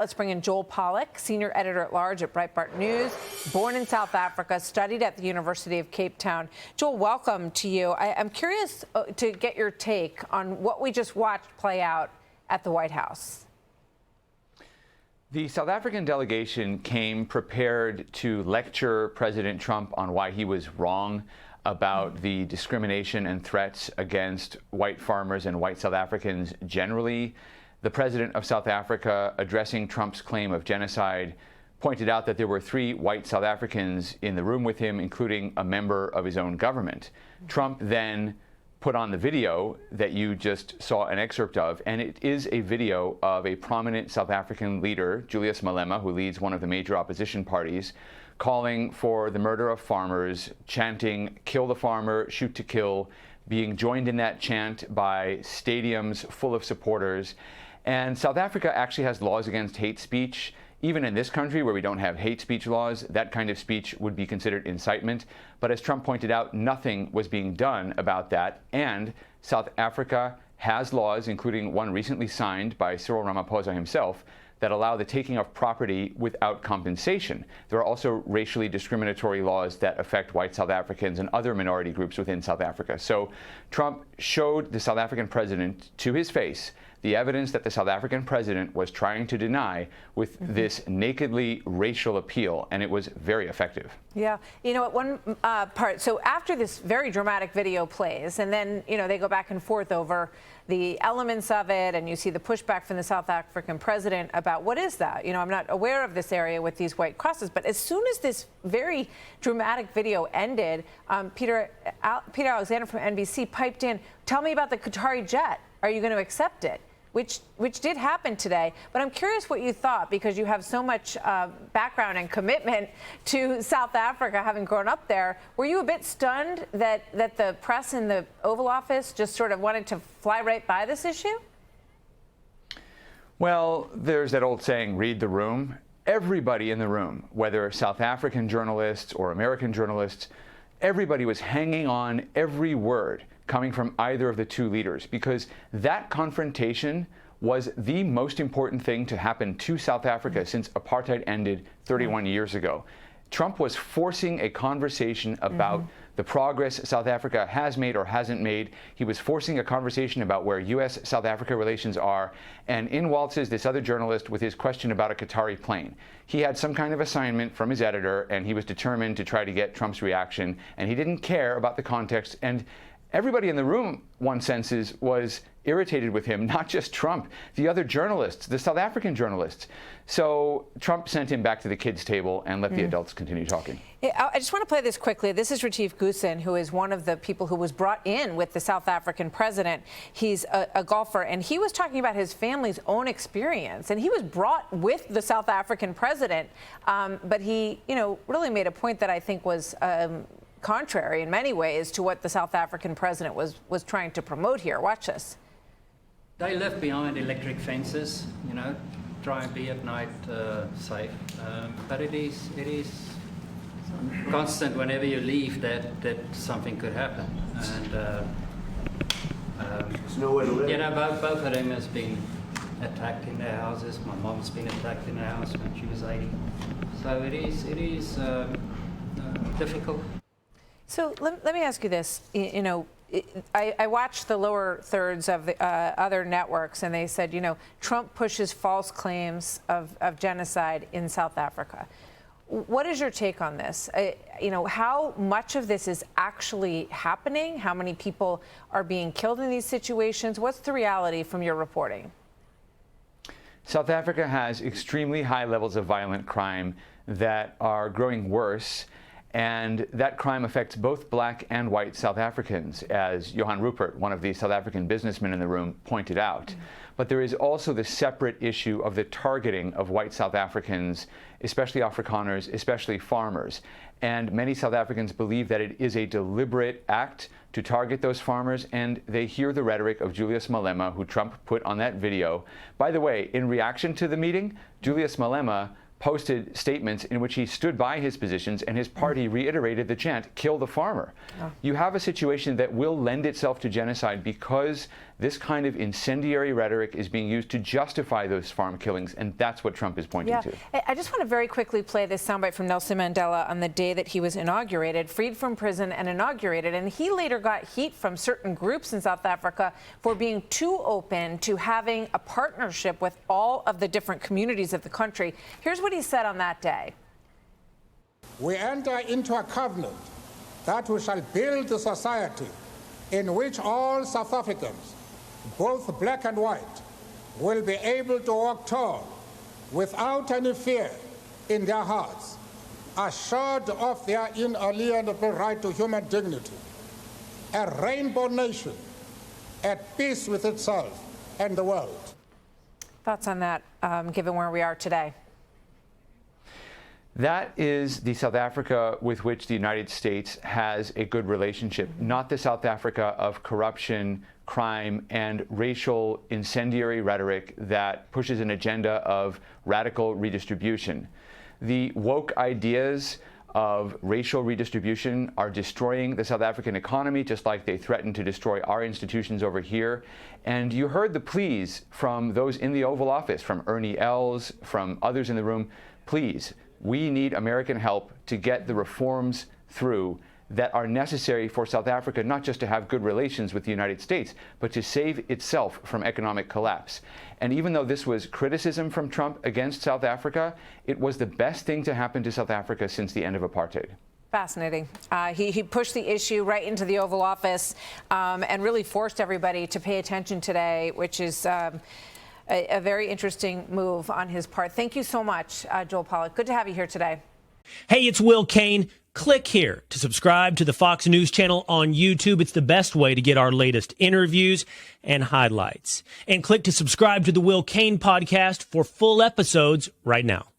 Let's bring in Joel Pollak, senior editor-at-large at Breitbart News, born in South Africa, studied at the University of Cape Town. Joel, welcome to you. I'm curious to get your take on what we just watched play out at the White House. The South African delegation came prepared to lecture President Trump on why he was wrong about the discrimination and threats against white farmers and white South Africans generally. The president of South Africa, addressing Trump's claim of genocide, pointed out that there were 3 white South Africans in the room with him, including a member of his own government. Trump then put on the video that you just saw an excerpt of, and it is a video of a prominent South African leader, Julius Malema, who leads one of the major opposition parties, calling for the murder of farmers, chanting, "Kill the farmer, shoot to kill," being joined in that chant by stadiums full of supporters. And South Africa actually has laws against hate speech. Even in this country, where we don't have hate speech laws, that kind of speech would be considered incitement. But as Trump pointed out, nothing was being done about that. And South Africa has laws, including one recently signed by Cyril Ramaphosa himself, that allow the taking of property without compensation. There are also racially discriminatory laws that affect white South Africans and other minority groups within South Africa. So Trump showed the South African president to his face the evidence that the South African president was trying to deny with this nakedly racial appeal, and it was very effective. Yeah. You know, at one part, so after this very dramatic video plays, and then, you know, they go back and forth over the elements of it, and you see the pushback from the South African president about what is that? You know, I'm not aware of this area with these white crosses, but as soon as this very dramatic video ended, Peter Alexander from NBC piped in, "Tell me about the Qatari jet. Are you going to accept it?" Which did happen today. But I'm curious what you thought, because you have so much background and commitment to South Africa, having grown up there. Were you a bit stunned that the press in the Oval Office just sort of wanted to fly right by this issue? Well, there's that old saying, read the room. Everybody in the room, whether South African journalists or American journalists, everybody was hanging on every word coming from either of the 2 leaders, because that confrontation was the most important thing to happen to South Africa since apartheid ended 31 years ago. Trump was forcing a conversation about the progress South Africa has made or hasn't made. He was forcing a conversation about where U.S.-South Africa relations are. And in waltzes this other journalist with his question about a Qatari plane. He had some kind of assignment from his editor, and he was determined to try to get Trump's reaction. And he didn't care about the context. And everybody in the room, one senses, was irritated with him, not just Trump, the other journalists, the South African journalists. So Trump sent him back to the kids' table and let the adults continue talking. I just want to play this quickly. This is Retief Goosen, who is one of the people who was brought in with the South African president. He's a golfer, and he was talking about his family's own experience. And he was brought with the South African president, but he, you know, really made a point that I think was contrary in many ways to what the South African president was trying to promote here. Watch this. They live behind electric fences, you know, try and be at night safe. But it is constant whenever you leave that something could happen. And there's nowhere to live. You know, both of them has been attacked in their houses. My mom's been attacked in her house when she was 80. So it is difficult. So let me ask you this. You know, I watched the lower thirds of the other networks, and they said, you know, Trump pushes false claims of genocide in South Africa. What is your take on this? You know, how much of this is actually happening? How many people are being killed in these situations? What's the reality from your reporting? South Africa has extremely high levels of violent crime that are growing worse. And that crime affects both black and white South Africans, as Johan Rupert, one of the South African businessmen in the room, pointed out. But there is also the separate issue of the targeting of white South Africans, especially Afrikaners, especially farmers. And many South Africans believe that it is a deliberate act to target those farmers, and they hear the rhetoric of Julius Malema, who Trump put on that video. By the way, in reaction to the meeting, Julius Malema posted statements in which he stood by his positions, and his party reiterated the chant, "Kill the farmer." You have a situation that will lend itself to genocide because this kind of incendiary rhetoric is being used to justify those farm killings, and that's what Trump is pointing to. I just want to very quickly play this soundbite from Nelson Mandela on the day that he was inaugurated, freed from prison and inaugurated. And he later got heat from certain groups in South Africa for being too open to having a partnership with all of the different communities of the country. Here's what he said on that day. We enter into a covenant that we shall build a society in which all South Africans, both black and white, will be able to walk tall without any fear in their hearts, assured of their inalienable right to human dignity, a rainbow nation at peace with itself and the world. Thoughts on that, given where we are today? That is the South Africa with which the United States has a good relationship, not the South Africa of corruption, crime, and racial incendiary rhetoric that pushes an agenda of radical redistribution. The woke ideas of racial redistribution are destroying the South African economy, just like they threaten to destroy our institutions over here. And you heard the pleas from those in the Oval Office, from Ernie Els, from others in the room. Please, we need American help to get the reforms through that are necessary for South Africa, not just to have good relations with the United States, but to save itself from economic collapse. And even though this was criticism from Trump against South Africa, it was the best thing to happen to South Africa since the end of apartheid. Fascinating. He pushed the issue right into the Oval Office and really forced everybody to pay attention today, which is a very interesting move on his part. Thank you so much, Joel Pollak. Good to have you here today. Hey, it's Will Kane. Click here to subscribe to the Fox News channel on YouTube. It's the best way to get our latest interviews and highlights. And click to subscribe to the Will Kane podcast for full episodes right now.